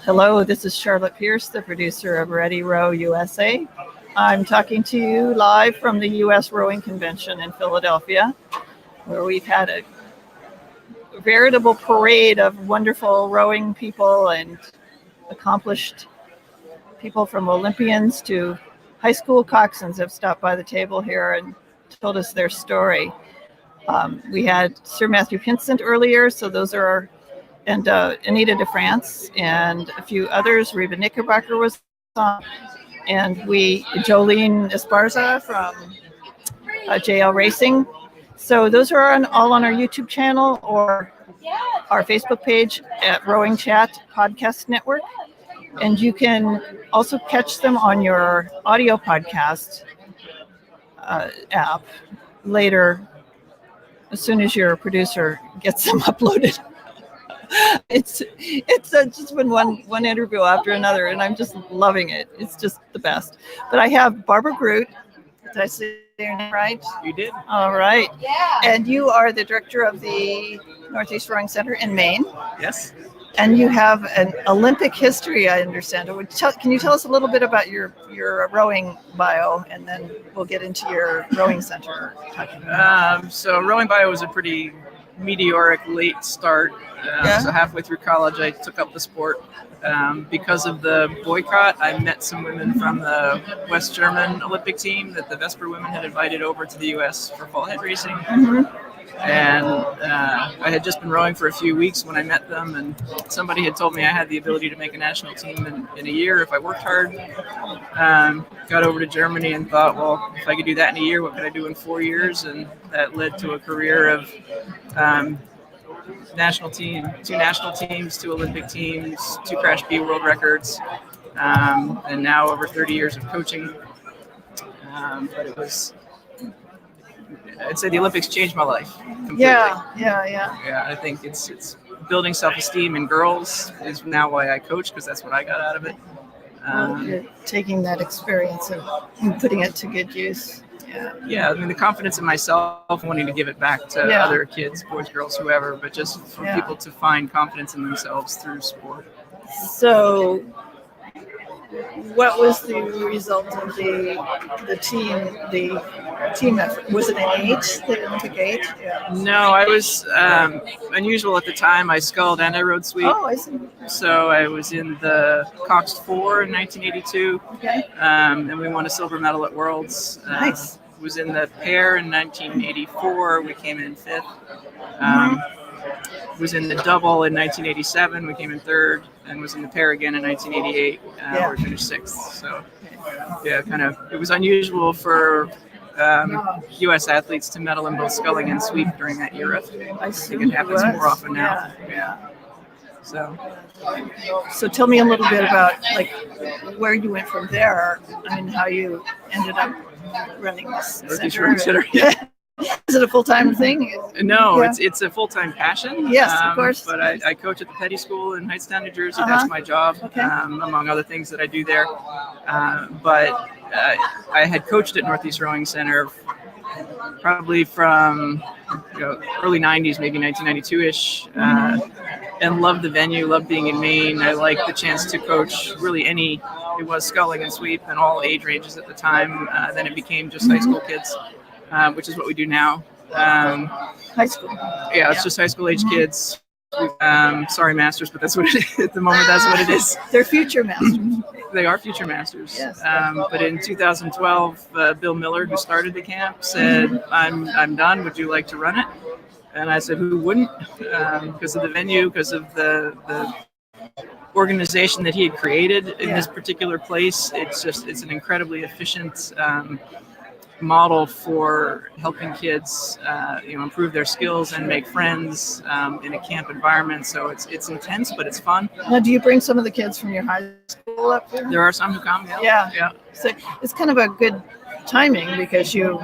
Hello, this is Charlotte Pierce, the producer of Ready Row USA. I'm talking to you live from the USRowing Convention in Philadelphia, where we've had a veritable parade of wonderful rowing people and accomplished people, from Olympians to high school coxswains, have stopped by the table here and told us their story. We had Sir Matthew Pinsent earlier, so those are our, and Anita de France and a few others. Reba Knickerbocker was on, and Jolene Esparza from JL Racing. So those are all on our YouTube channel or our Facebook page at Rowing Chat Podcast Network. And you can also catch them on your audio podcast app later, as soon as your producer gets them uploaded. It's just been one interview after another, and I'm just loving it. It's just the best. But I have Barb Grudt. Did I say your name right? You did. All right. Yeah. And you are the director of the Northeast Rowing Center in Maine. Yes. And you have an Olympic history, I understand. Can you tell us a little bit about your rowing bio, and then we'll get into your rowing center? So rowing bio was a pretty meteoric late start. So halfway through college, I took up the sport. Because of the boycott, I met some women from the West German Olympic team that the Vesper women had invited over to the U.S. for fall head racing. Mm-hmm. And I had just been rowing for a few weeks when I met them, and somebody had told me I had the ability to make a national team in a year if I worked hard. Got over to Germany and thought, well, if I could do that in a year, what could I do in 4 years? And that led to a career of national team, 2 national teams, 2 Olympic teams, 2 Crash B world records, and now over 30 years of coaching. But it was, I'd say the Olympics changed my life completely. Yeah, I think it's building self-esteem in girls is now why I coach, because that's what I got out of it. You're taking that experience and putting it to good use. Yeah, I mean, the confidence in myself, wanting to give it back to other kids, boys, girls, whoever, but just for people to find confidence in themselves through sport. So what was the result of the team effort? Was it an 8, the Olympic 8? Yeah. No, I was unusual at the time. I sculled and I rowed sweep. Oh, I see. So I was in the Coxed 4 in 1982. Okay. And we won a silver medal at Worlds. Nice. Was in the pair in 1984. We came in 5th. Was in the double in 1987. We came in 3rd, and was in the pair again in 1988. Where we finished 6th. So, it was unusual for U.S. athletes to medal in both sculling and sweep during that era. I think it happens more often now. Yeah. So tell me a little bit about where you went from there. I mean, how you ended up running this center. Is it a full-time thing? No, it's a full-time passion. Yes, of course. But I coach at the Peddie School in Hightstown, New Jersey. That's my job, among other things that I do there. But I had coached at Northeast Rowing Center probably from early 90s, maybe 1992-ish, and loved the venue, loved being in Maine. I liked the chance to coach really it was sculling and sweep and all age ranges at the time. Then it became just high school kids. Which is what we do now. High school. Yeah, it's just high school age kids. Sorry, masters, but that's what it is. At the moment, that's what it is. They're future masters. They are future masters. Yes. But in 2012, Bill Miller, who started the camp, said, I'm done. Would you like to run it? And I said, who wouldn't? Because of the venue, because of the organization that he had created in this particular place. It's an incredibly efficient model for helping kids improve their skills and make friends in a camp environment. So it's intense, but it's fun. Now, do you bring some of the kids from your high school up here? There are some who come. Yeah. So it's kind of a good timing, because you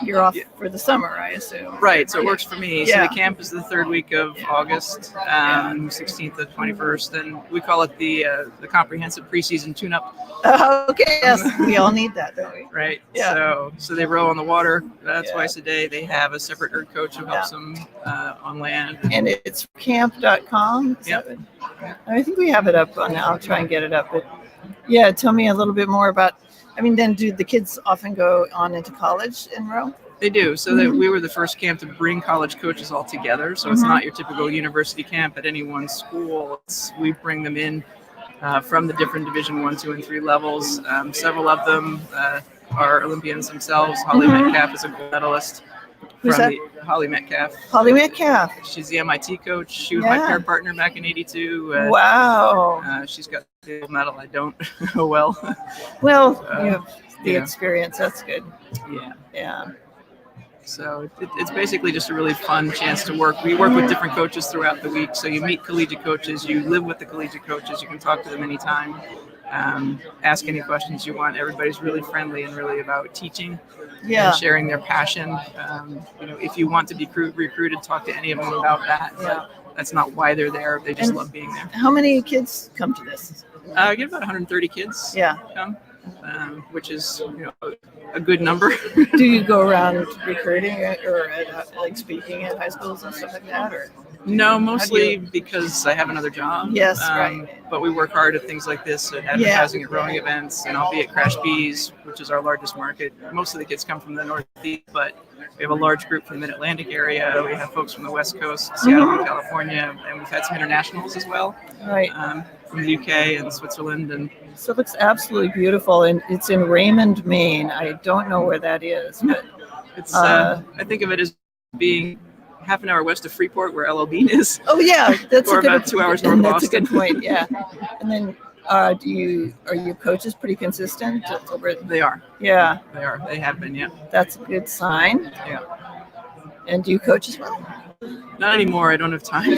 you're off for the summer, I assume. Right, so it works for me. Yeah. So the camp is the third week of August, 16th to 21st, and we call it the comprehensive preseason tune-up. Okay, yes, we all need that, don't we? Right. Yeah. So they row on the water twice a day. They have a separate ERG coach who helps them on land. And it's camp.com. Yep. I think we have it up on. I'll try and get it up. But yeah, tell me a little bit more about. I mean, then do the kids often go on into college in row? They do. So that we were the first camp to bring college coaches all together. So it's not your typical university camp at any one school. We bring them in from the different Division 1, 2, and 3 levels. Several of them are Olympians themselves. Holly Metcalf is a gold medalist. Who's that? Holly Metcalf. Holly Metcalf. She's the MIT coach. She was my pair partner back in '82. Wow. She's got the gold medal. I don't. Oh well. Well, you have the experience. That's good. Yeah. Yeah. So it's basically just a really fun chance to work. We work with different coaches throughout the week. So you meet collegiate coaches, you live with the collegiate coaches, you can talk to them anytime, ask any questions you want. Everybody's really friendly and really about teaching and sharing their passion. If you want to be recruited, talk to any of them about that. But that's not why they're there. They just love being there. How many kids come to this? I get about 130 kids come, which is a good number. Do you go around recruiting or like speaking at high schools and stuff like that, or? No, mostly because I have another job. Yes, right. But we work hard at things like this, at advertising at rowing events, and I'll be at Crash Bees, which is our largest market. Most of the kids come from the Northeast, but we have a large group from the Mid-Atlantic area. We have folks from the West Coast, Seattle, and California, and we've had some internationals as well. Right. From the UK and Switzerland. And so it looks absolutely beautiful, and it's in Raymond, Maine. I don't know where that is, but it's I think of it as being half an hour west of Freeport, where LL Bean is. Oh yeah, that's or about 2 hours north of Boston. That's a good point. Yeah, and then are your coaches pretty consistent? They are. Yeah, they are. They have been. Yeah, that's a good sign. Yeah. And do you coach as well? Not anymore. I don't have time.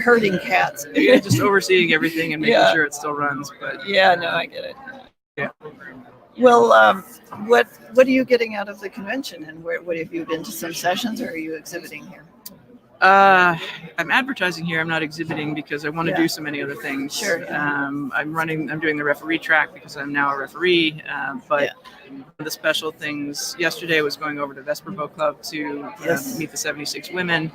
Herding cats. Just overseeing everything and making sure it still runs. But no, I get it. Yeah. Well, what are you getting out of the convention, and what have you been to some sessions, or are you exhibiting here? I'm advertising here. I'm not exhibiting because I want to do so many other things. Sure. I'm doing the referee track because I'm now a referee. But one of the special things yesterday was going over to Vesper Boat Club to meet the 76 women.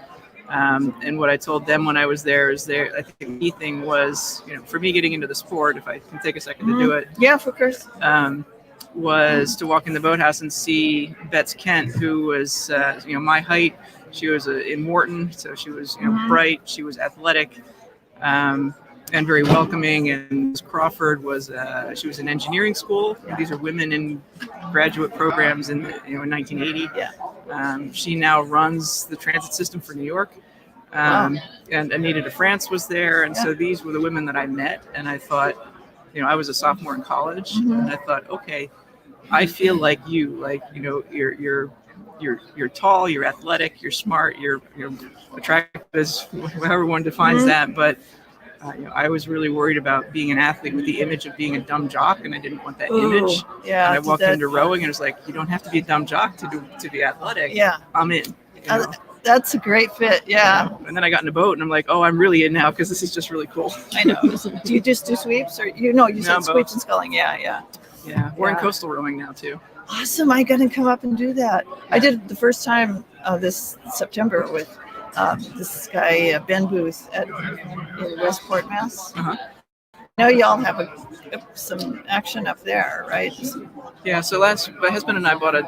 And what I told them when I was there is I think the key thing was, for me getting into the sport, if I can take a second to do it. Yeah, of course. Was to walk in the boathouse and see Bets Kent, who was, my height. She was in Wharton, so she was, bright. She was athletic, and very welcoming. And Ms. Crawford was, she was in engineering school. These are women in graduate programs in 1980. Yeah. She now runs the transit system for New York. And Anita de France was there, and so these were the women that I met. And I thought, I was a sophomore in college, and I thought, okay, I feel like you, you're tall, you're athletic, you're smart, you're attractive, as however one defines that. But I was really worried about being an athlete with the image of being a dumb jock, and I didn't want that image. Yeah. And I walked into rowing, and it was like, you don't have to be a dumb jock to be athletic. Yeah. I'm in. That's a great fit. Yeah. And then I got in a boat, and I'm like, oh, I'm really in now because this is just really cool. I know. Do you just do sweeps, or you said sweeps and sculling? Yeah. Yeah. We're in coastal rowing now too. Awesome. I got to come up and do that. I did it the first time this September with this guy, Ben Booth in Westport, Mass. Now y'all have some action up there, right? Yeah, so my husband and I bought a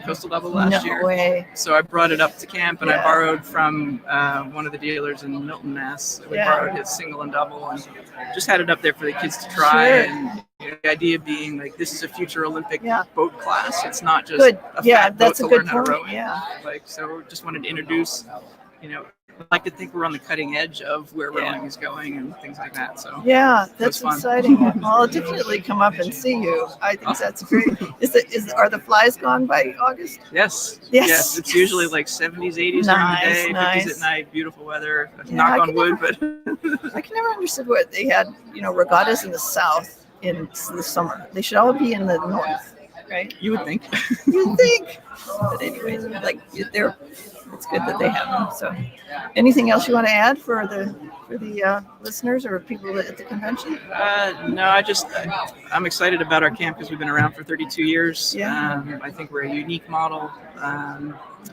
coastal double last year. No way. So I brought it up to camp, and I borrowed from one of the dealers in Milton, Mass. We borrowed his single and double, and just had it up there for the kids to try. Sure. And the idea being, like, this is a future Olympic boat class. It's not just a fat boat to learn how to row in. So just wanted to introduce, I like to think we're on the cutting edge of where rowing is going and things like that. So that's exciting. I'll definitely come up and see you. I think that's great. Are the flies gone by August? Yes. It's usually like 70s, 80s during the day, 50s at night. Beautiful weather. Knock on wood, but I can never understood what they had. Regattas in the south in the summer. They should all be in the north. right? You would think. You think. But anyways, like it's good that they have them. So, anything else you want to add for the listeners or people at the convention? No, I'm excited about our camp because we've been around for 32 years. Yeah. I think we're a unique model.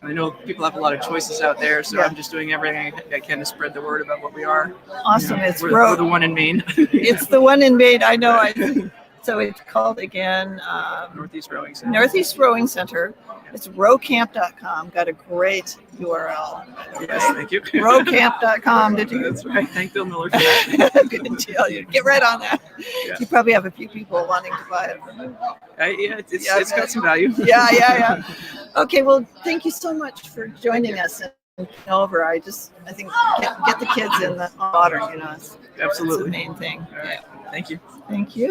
I know people have a lot of choices out there, so I'm just doing everything I can to spread the word about what we are. Awesome. We're the one in Maine. It's the one in Maine. I know. So it's called again Northeast Rowing Center. Northeast Rowing Center. It's rowcamp.com. Got a great URL. Yes, thank you. Rowcamp.com. Did you? That's right. Thank Bill Miller for that. Good deal. You get right on that. Yeah. You probably have a few people wanting to buy it from you. It's got some value. Yeah. Okay, well, thank you so much for joining us and over. I think get the kids in the water. It's Absolutely. the main thing. All right. Thank you. Thank you.